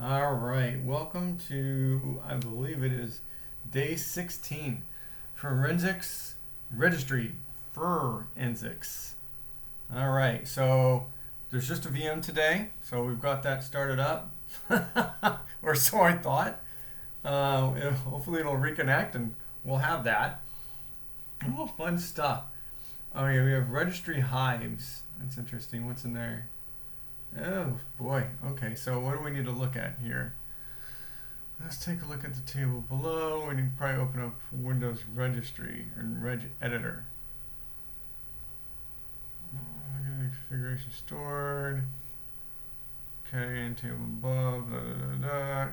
All right, welcome to, I believe it is day 16, Forensics Registry, Furensics. All right, so there's just a VM today, so we've got that started up, or so I thought. Hopefully it'll reconnect and we'll have that. Oh, fun stuff. Oh yeah, we have registry hives. That's interesting. What's in there? Oh boy. Okay, so what do we need to look at here? Let's take a look at the table below. We need to probably open up Windows Registry and Reg Editor. Configuration stored. Okay, and table above.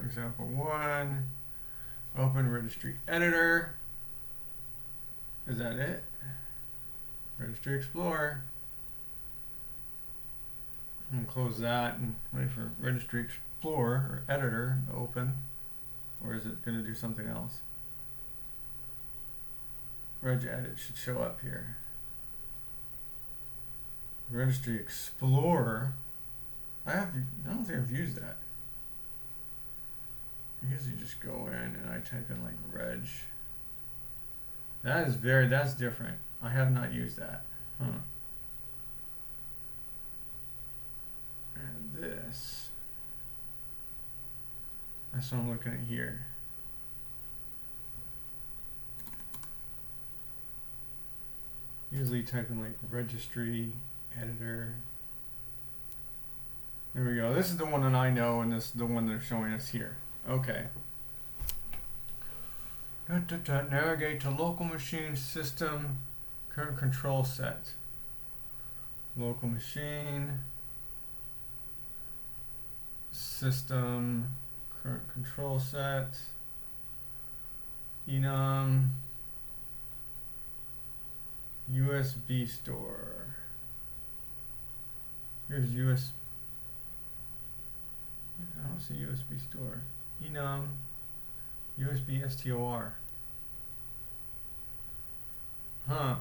Example 1. Open Registry Editor. Is that it? Registry Explorer. And close that and wait for Registry Explorer or Editor to open. Or is it going to do something else? Reg Edit should show up here. Registry Explorer. I don't think I've used that. I usually just go in and I type in like reg. That's different. I have not used that. Huh. And this. That's what I'm looking at here. Usually type in like registry editor. There we go. This is the one that I know, and this is the one they're showing us here. Okay. Navigate to local machine system current control set. Local machine system current control set. Enum USB store. Here's USB. I don't see USB store. Enum USB STOR. Huh.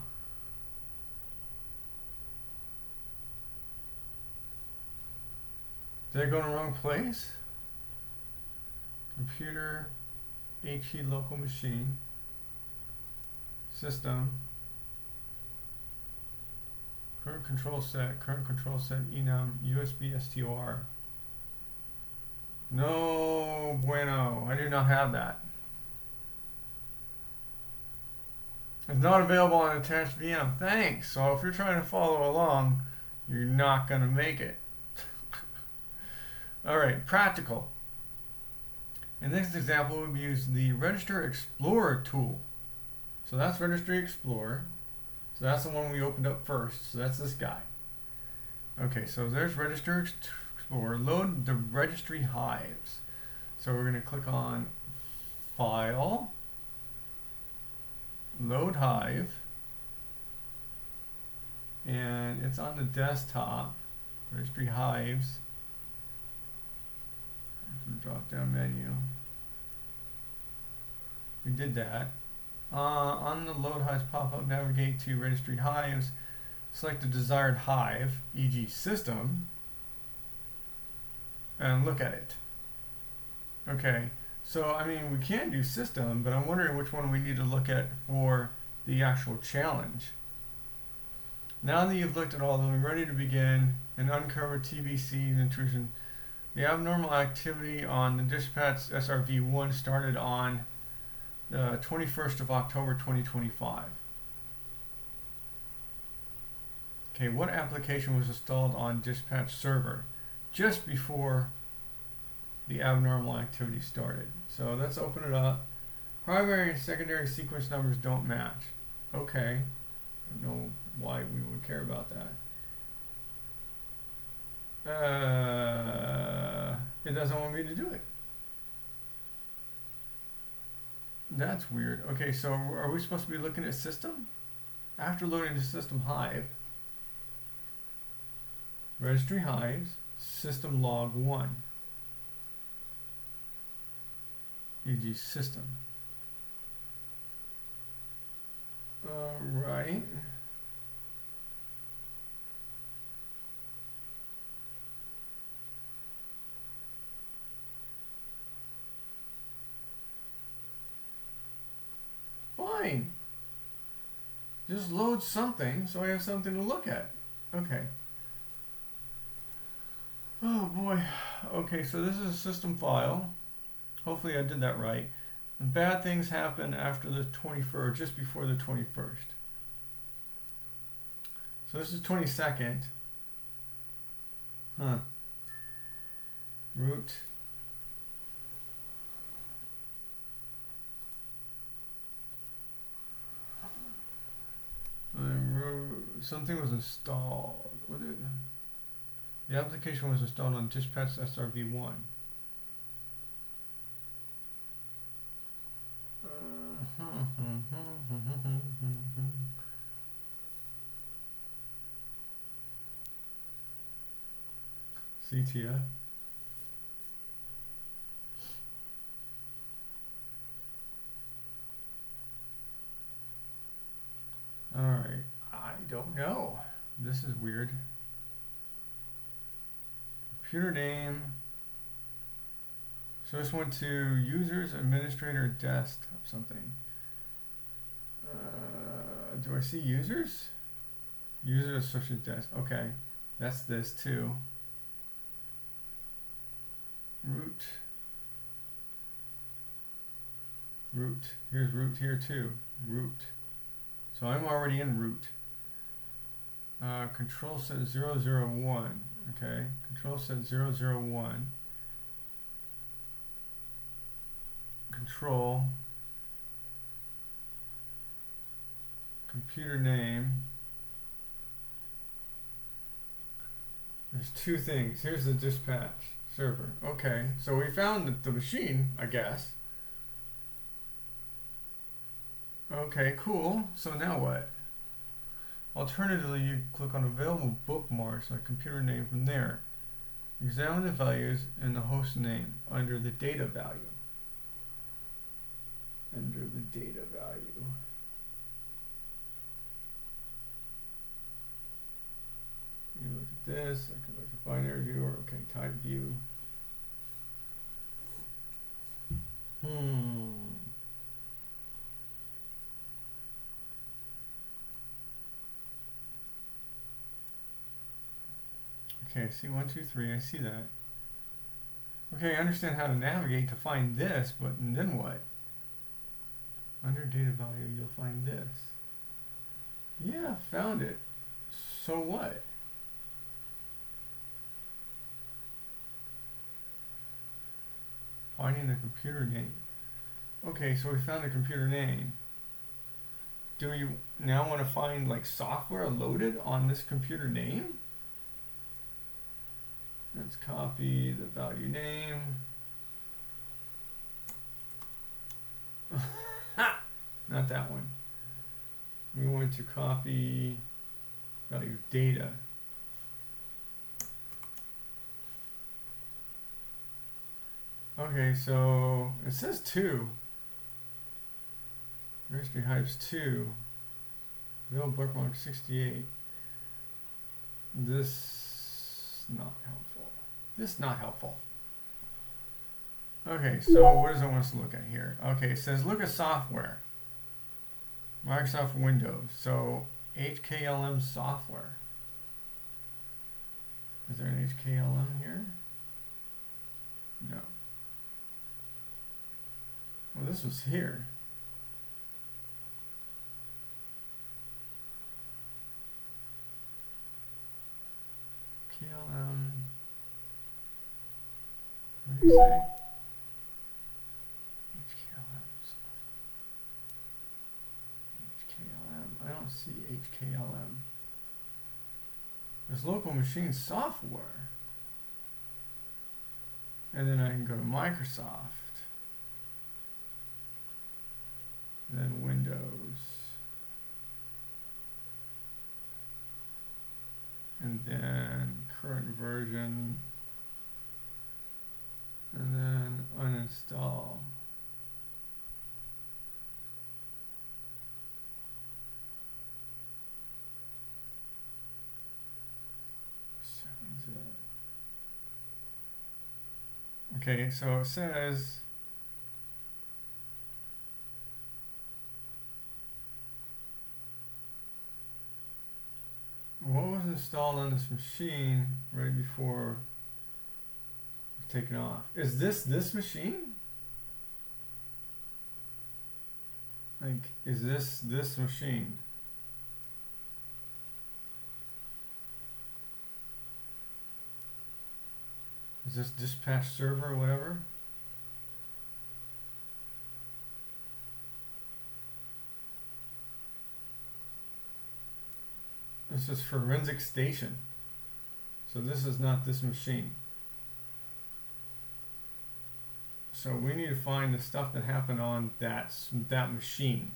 Did I go in the wrong place? Computer HE local machine system current control set enum USB STOR. No bueno. I do not have that. It's not available on attached VM. Thanks. So if you're trying to follow along, you're not going to make it. Alright, practical. In this example, we've used the Register Explorer tool. So that's Registry Explorer. So that's the one we opened up first. So that's this guy. Okay, so there's Register Explorer. Load the registry hives. So we're going to click on File, Load Hive, and it's on the desktop. Registry hives. Drop down menu. We did that. On the Load Hives pop-up, navigate to Registry Hives. Select the desired hive, e.g. system, and look at it. Okay, so I mean we can do system, but I'm wondering which one we need to look at for the actual challenge. Now that you've looked at all of them, we're ready to begin and uncover TBC intrusion. The abnormal activity on the dispatch SRV1 started on the 21st of October 2025. Okay, what application was installed on dispatch server just before the abnormal activity started? So let's open it up. Primary and secondary sequence numbers don't match. Okay, I don't know why we would care about that. It doesn't want me to do it. That's weird. Okay, so are we supposed to be looking at system? After loading the system hive, registry hives, system log 1, e.g. system. Right. Just load something so I have something to look at. Okay. Oh boy. Okay, so this is a system file. Hopefully I did that right. And bad things happen after the 21st, just before the 21st. So this is 22nd. Huh. Root. Something was installed. The application was installed on Dispatch SRV1. CTF. Alright, I don't know. This is weird. Computer name. So this went to users, administrator, desktop, something. Do I see users? User associate desk. Okay, that's this too. Root. Root. Here's root here too. Root. So I'm already in root. Control set 001. Okay. Control set 001. Control. Computer name. There's two things. Here's the dispatch server. Okay. So we found the machine, I guess. Okay, cool. So now what? Alternatively, you click on available bookmarks like computer name from there. Examine the values in the host name under the data value. Under the data value. You look at this. I can look at binary view or okay, type view. Okay, I see 1, 2, 3, I see that. Okay, I understand how to navigate to find this, but then what? Under data value, you'll find this. Yeah, found it. So what? Finding the computer name. Okay, so we found the computer name. Do we now want to find like software loaded on this computer name? Let's copy the value name. Not that one. We want to copy value data. Okay, so it says 2. Registry Hypes 2. Real bookmark 68. This not helpful. This not helpful. Okay, so what does it want us to look at here? Okay, it says look at software. Microsoft Windows. So HKLM software. Is there an HKLM here? No. Well, this was here. KLM. What do you say? HKLM. I don't see HKLM. There's local machine software. And then I can go to Microsoft. And then Windows. And then current version. And then uninstall. Okay, so it says installed on this machine right before it's taken off. Is this machine? Like, is this machine? Is this dispatch server or whatever? This is forensic station. So this is not this machine. So we need to find the stuff that happened on that machine.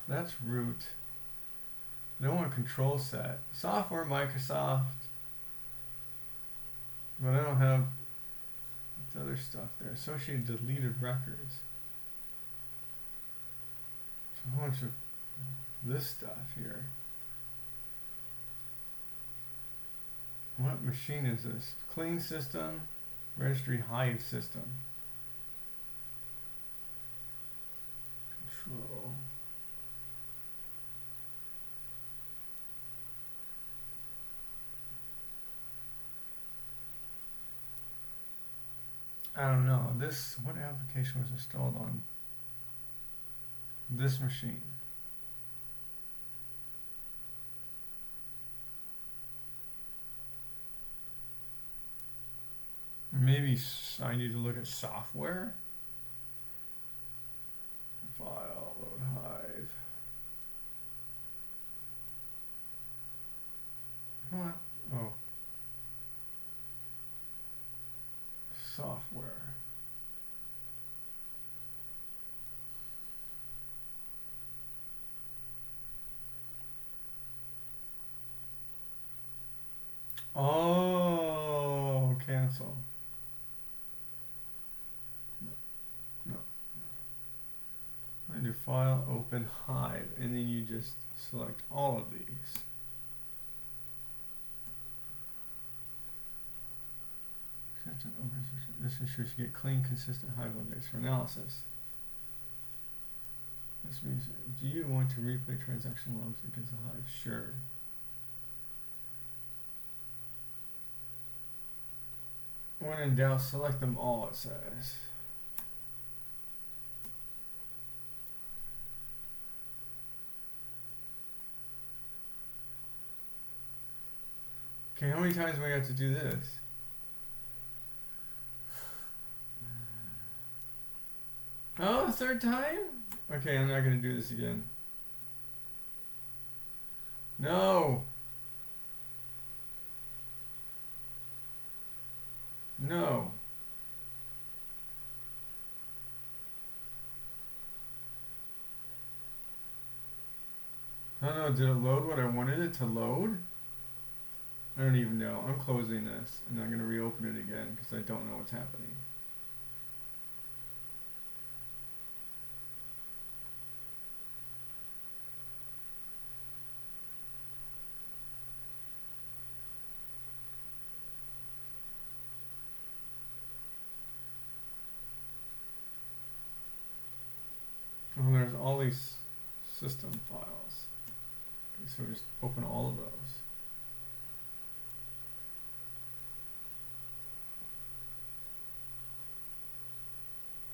That's root. No one control set. Software Microsoft. But I don't have the other stuff there. Associated deleted records. So a bunch of this stuff here. What machine is this? Clean system, registry hide system. Control. I don't know. What application was installed on this machine? Maybe I need to look at software. File, load hive. What? Oh. Software. Oh, cancel. No. I do file, open, hive, and then you just select all of these. This ensures you get clean, consistent hive logs for analysis. This means, do you want to replay transaction logs against the hive? Sure. When in doubt, select them all, it says. Okay, how many times do we have to do this? Oh, third time? Okay, I'm not going to do this again. No! No. I don't know, did it load what I wanted it to load? I don't even know. I'm closing this and I'm going to reopen it again because I don't know what's happening. Oh, there's all these system files. Okay, so we just open all of those.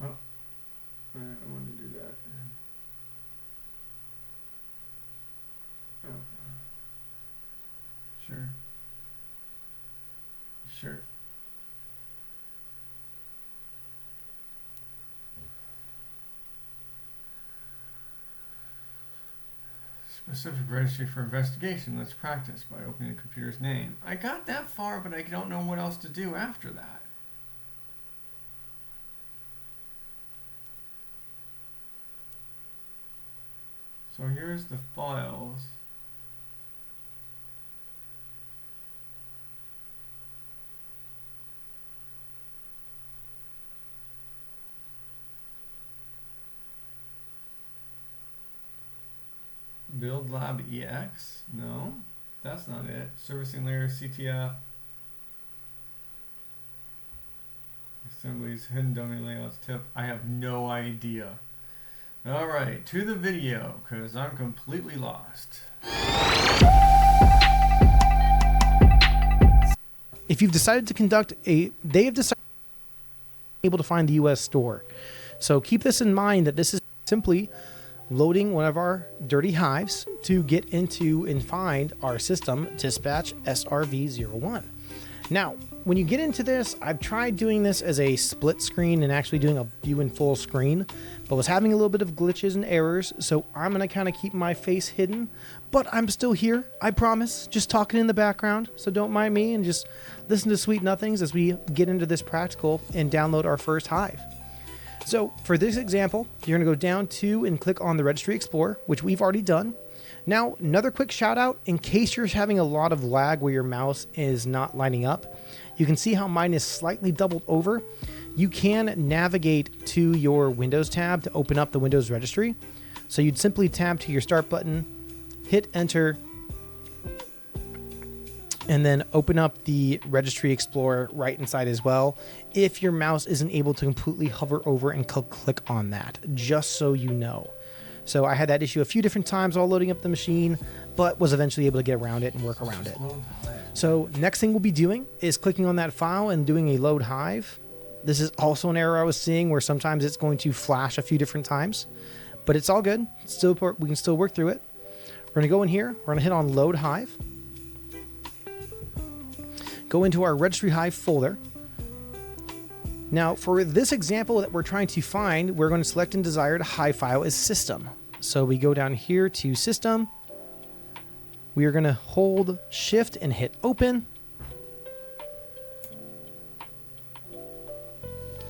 Oh, I wanted to do that. Oh. Sure. Sure. Specific registry for investigation. Let's practice by opening the computer's name. I got that far, but I don't know what else to do after that. So here's the files. Build lab EX? No, that's not it. Servicing layer CTF. Assemblies, hidden dummy layouts, tip. I have no idea. All right, to the video, because I'm completely lost. If you've decided to conduct they have decided able to find the US store. So keep this in mind that this is simply loading one of our dirty hives to get into and find our system dispatch SRV01. Now, when you get into this, I've tried doing this as a split screen and actually doing a view in full screen, but was having a little bit of glitches and errors, so I'm going to kind of keep my face hidden, but I'm still here, I promise, just talking in the background, so don't mind me and just listen to sweet nothings as we get into this practical and download our first hive. So for this example, you're going to go down to and click on the Registry Explorer, which we've already done. Now, another quick shout out, in case you're having a lot of lag where your mouse is not lining up, you can see how mine is slightly doubled over. You can navigate to your Windows tab to open up the Windows Registry. So you'd simply tab to your Start button, hit Enter, and then open up the Registry Explorer right inside as well, if your mouse isn't able to completely hover over and click on that, just so you know. So I had that issue a few different times while loading up the machine, but was eventually able to get around it and work around it. So next thing we'll be doing is clicking on that file and doing a load hive. This is also an error I was seeing where sometimes it's going to flash a few different times, but it's all good. We can still work through it. We're going to go in here. We're going to hit on load hive. Go into our registry hive folder. Now for this example that we're trying to find, we're going to select and desired hive file as system. So we go down here to system. We are going to hold shift and hit open.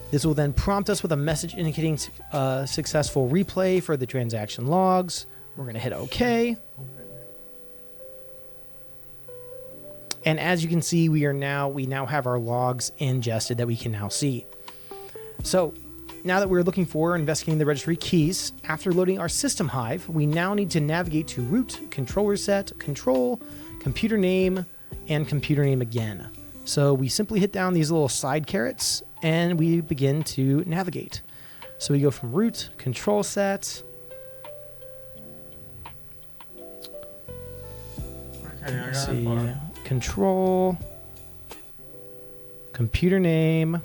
This will then prompt us with a message indicating successful replay for the transaction logs. We're going to hit OK. And as you can see, we now have our logs ingested that we can now see. So now that we're looking for investigating the registry keys, after loading our system hive, we now need to navigate to root, controller set, control, computer name, and computer name again. So we simply hit down these little side carrots and we begin to navigate. So we go from root, control set. Okay, Let's see. Control, computer name,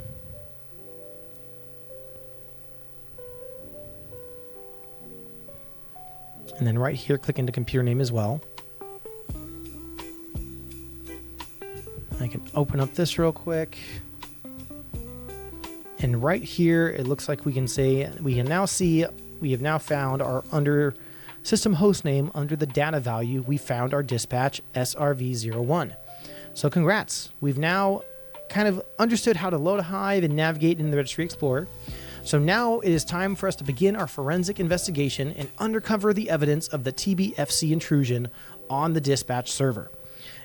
and then right here, click into computer name as well. I can open up this real quick. And right here, it looks like we can have now found our under system host name under the data value. We found our dispatch SRV01. So congrats. We've now kind of understood how to load a hive and navigate in the Registry Explorer. So now it is time for us to begin our forensic investigation and uncover the evidence of the TBFC intrusion on the dispatch server.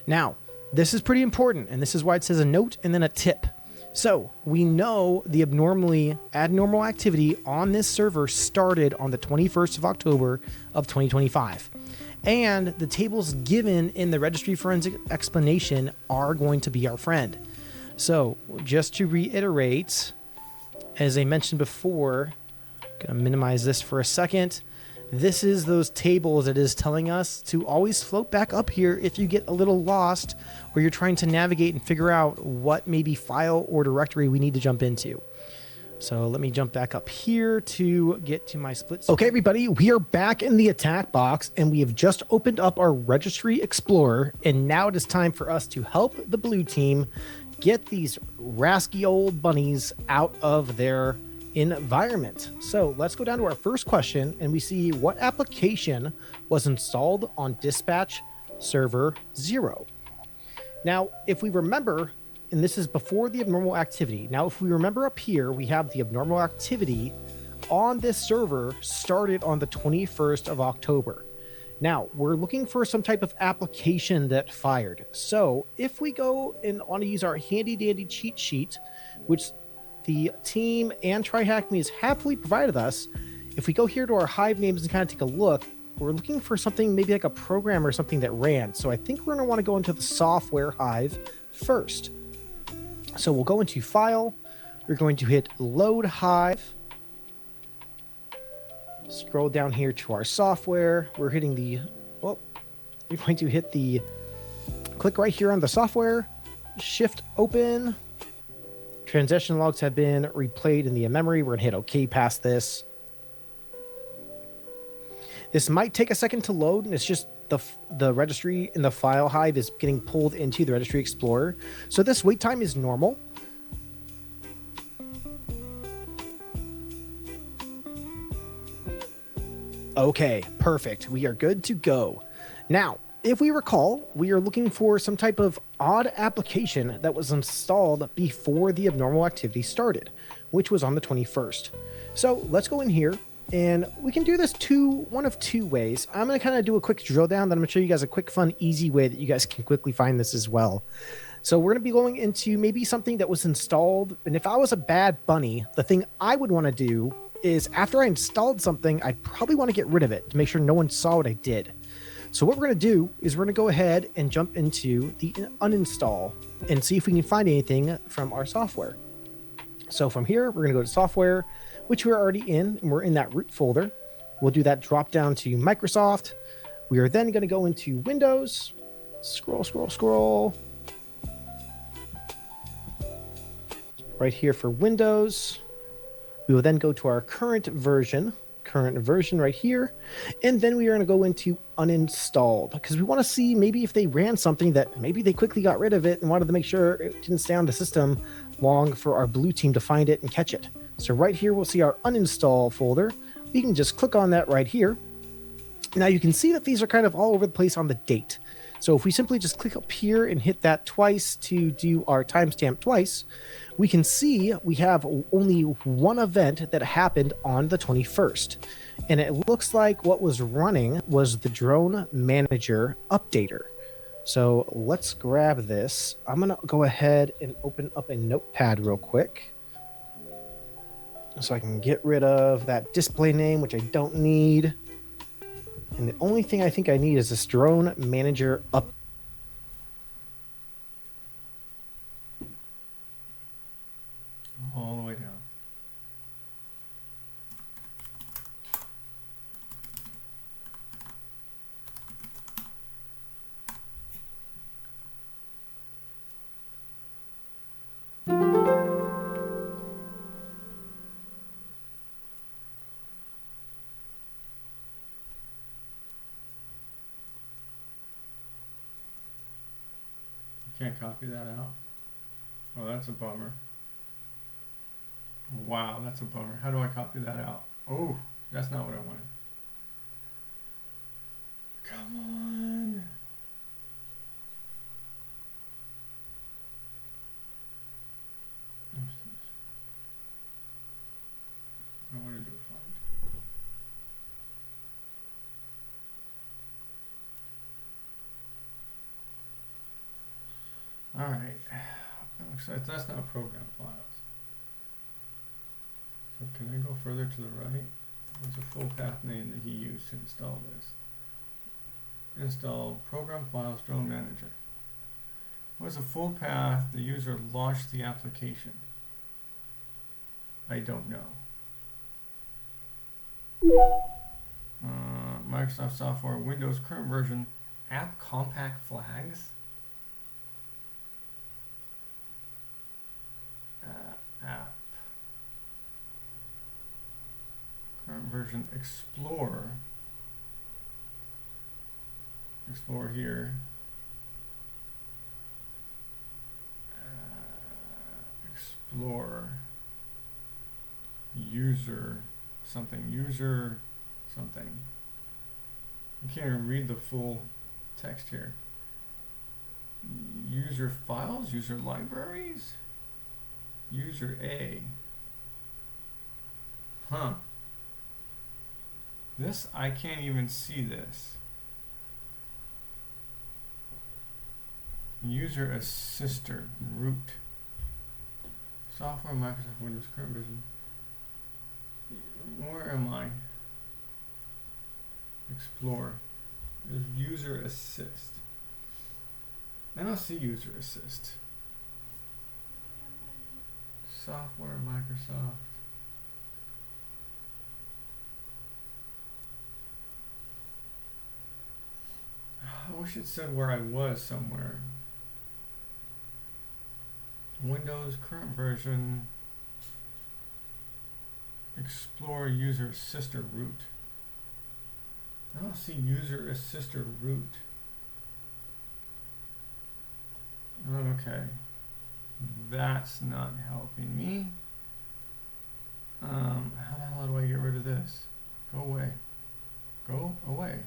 Now, this is pretty important, and this is why it says a note and then a tip. So we know the abnormal activity on this server started on the 21st of October of 2025. And the tables given in the registry forensic explanation are going to be our friend. So just to reiterate, as I mentioned before, I'm going to minimize this for a second. This is those tables that is telling us to always float back up here if you get a little lost or you're trying to navigate and figure out what maybe file or directory we need to jump into. So let me jump back up here to get to my split screen. Okay, everybody, we are back in the attack box and we have just opened up our Registry Explorer, and now it is time for us to help the blue team get these rasky old bunnies out of their environment. So let's go down to our first question and we see what application was installed on dispatch server 0. Now, if we remember, and this is before the abnormal activity. Now, if we remember up here, we have the abnormal activity on this server started on the 21st of October. Now, we're looking for some type of application that fired. So if we go and want to use our handy dandy cheat sheet, which the team and TryHackMe has happily provided us, if we go here to our hive names and kind of take a look, we're looking for something maybe like a program or something that ran. So I think we're going to want to go into the software hive first. So we'll go into File. We're going to hit Load Hive. scroll down here to our software. We're hitting the, well, you're going to hit the, click right here on the software, shift open. Transaction logs have been replayed in the memory. We're going to hit OK past this. This might take a second to load, and it's just the registry in the file hive is getting pulled into the Registry Explorer. So this wait time is normal. Okay, perfect. We are good to go. Now, if we recall, we are looking for some type of odd application that was installed before the abnormal activity started, which was on the 21st. So let's go in here, and we can do this one of two ways. I'm going to kind of do a quick drill down, then I'm going to show you guys a quick, fun, easy way that you guys can quickly find this as well. So we're going to be going into maybe something that was installed, and if I was a bad bunny, the thing I would want to do is after I installed something, I'd probably want to get rid of it to make sure no one saw what I did. So what we're going to do is we're going to go ahead and jump into the uninstall and see if we can find anything from our software. So from here, we're going to go to software, which we're already in, and we're in that root folder. We'll do that drop down to Microsoft. We are then going to go into Windows, scroll. Right here for Windows. We will then go to our current version right here, and then we are going to go into uninstalled because we want to see maybe if they ran something that maybe they quickly got rid of it and wanted to make sure it didn't stay on the system long for our blue team to find it and catch it. So right here we'll see our uninstall folder. We can just click on that right here. Now you can see that these are kind of all over the place on the date. So if we simply just click up here and hit that twice to do our timestamp twice, we can see we have only one event that happened on the 21st. And it looks like what was running was the drone manager updater. So let's grab this. I'm going to go ahead and open up a notepad real quick so I can get rid of that display name, which I don't need. And the only thing I think I need is this drone manager up. All the way down. Can't copy that out. Oh, that's a bummer. Wow, that's a bummer. How do I copy that out? Oh, that's not what I wanted. Come on. I want to do a find. All right. Looks like that's not program files. So can I go further to the right? There's a full path name that he used to install this. Install program files drone manager. What is a full path the user launched the application? I don't know. Microsoft Software Windows current version app compact flags. App current version explore here, explore user something. You can't even read the full text here. User files, user libraries, user A. Huh. This, I can't even see this. User assister root. Software Microsoft Windows current version. Where am I? Explore. There's user assist. I don't see user assist. Software Microsoft. I wish it said where I was somewhere. Windows current version. Explore user sister root. I don't see user sister root. Okay. That's not helping me. How the hell do I get rid of this? Go away. Go away.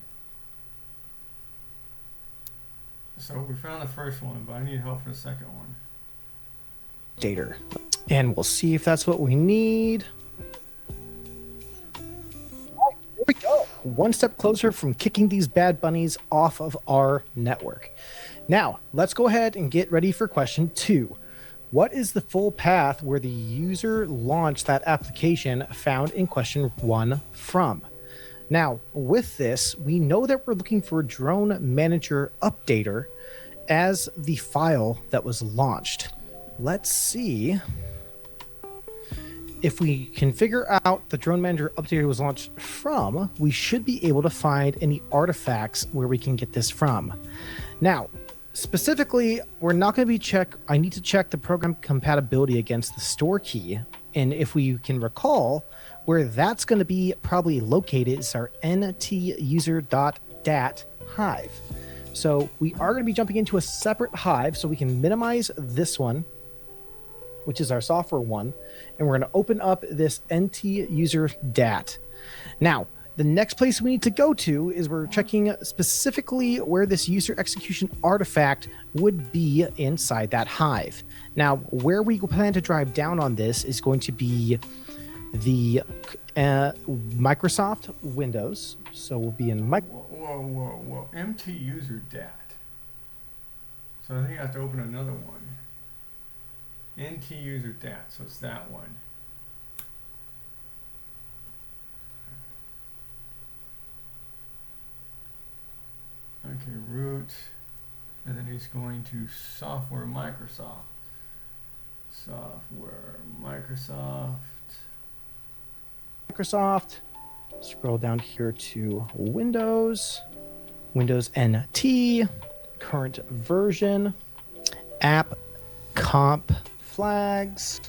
So we found the first one, but I need help for the second one. Data. And we'll see if that's what we need. Here we go. One step closer from kicking these bad bunnies off of our network. Now, let's go ahead and get ready for question 2. What is the full path where the user launched that application found in question 1 from? Now, with this, we know that we're looking for Drone Manager Updater as the file that was launched. Let's see if we can figure out the Drone Manager Updater was launched from. We should be able to find any artifacts where we can get this from. Now, specifically, we're not going to be I need to check the program compatibility against the store key. And if we can recall, where that's going to be probably located is our ntuser.dat hive. So we are going to be jumping into a separate hive so we can minimize this one, which is our software one, and we're going to open up this ntuser.dat. Now, the next place we need to go to is we're checking specifically where this user execution artifact would be inside that hive. Now, where we plan to drive down on this is going to be the Microsoft Windows. So we'll be in Whoa. ntuser.dat. So I think I have to open another one. ntuser.dat. So it's that one. Okay, root, and then he's going to software Microsoft. Microsoft. Scroll down here to Windows NT, current version, app comp flags,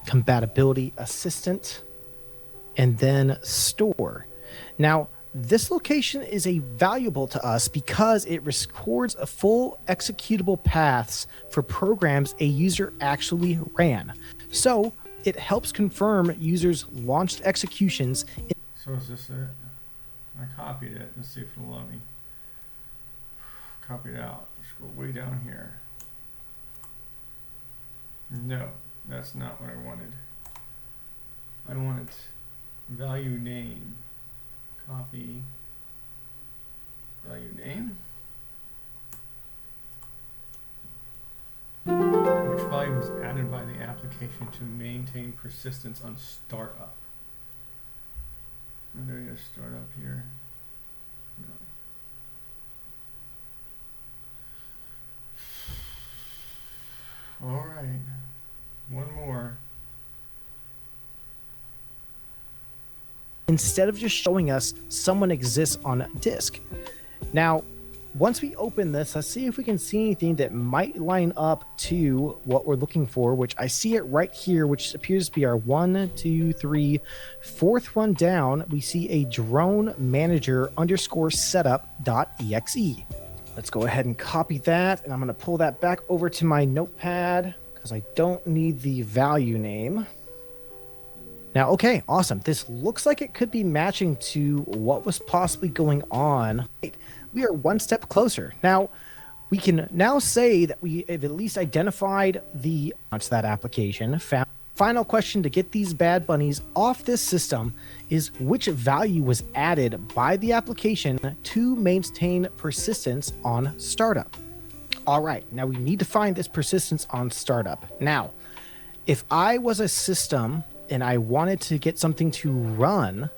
compatibility assistant, and then store. Now, this location is valuable to us because it records a full executable paths for programs a user actually ran. So it helps confirm users launched executions. So is this it? I copied it. Let's see if it'll let me. Copy it out. Scroll way down here. No, that's not what I wanted. I want value name. Copy value name. Which value was added by the application to maintain persistence on startup? I'm going to start up here. No. All right. One more. Instead of just showing us someone exists on disk. Now, once we open this, let's see if we can see anything that might line up to what we're looking for, which I see it right here, which appears to be our 1, 2, 3, fourth one down. We see a drone manager _setup.exe. Let's go ahead and copy that. And I'm going to pull that back over to my notepad because I don't need the value name. Now, okay, awesome. This looks like it could be matching to what was possibly going on. We are one step closer. Now, we can now say that we have at least identified the that application. Final question to get these bad bunnies off this system is which value was added by the application to maintain persistence on startup. All right, now we need to find this persistence on startup. Now, if I was a system and I wanted to get something to run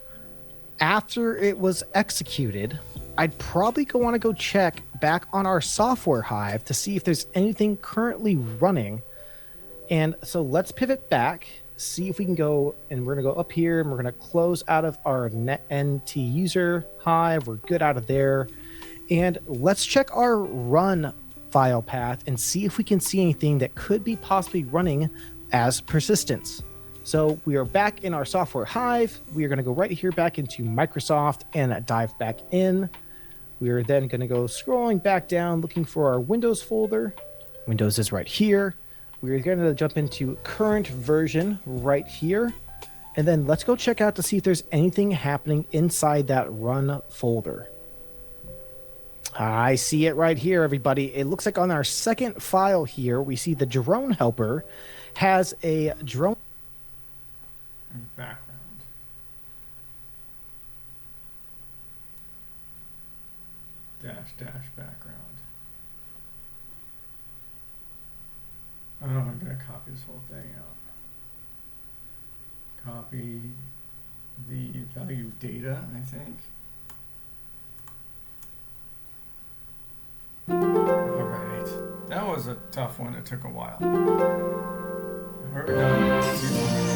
after it was executed, I'd probably want to go check back on our software hive to see if there's anything currently running. And so let's pivot back, see if we can go, and we're going to go up here and we're going to close out of our NT user hive. We're good out of there. And let's check our run file path and see if we can see anything that could be possibly running as persistence. So we are back in our software hive. We are going to go right here back into Microsoft and dive back in. We are then going to go scrolling back down, looking for our Windows folder. Windows is right here. We're going to jump into current version right here. And then let's go check out to see if there's anything happening inside that run folder. I see it right here, everybody. It looks like on our second file here, we see the drone helper has a drone background. Dash background. Oh, I'm going to copy this whole thing out. Copy the value data, I think. Alright. That was a tough one. It took a while. We're done.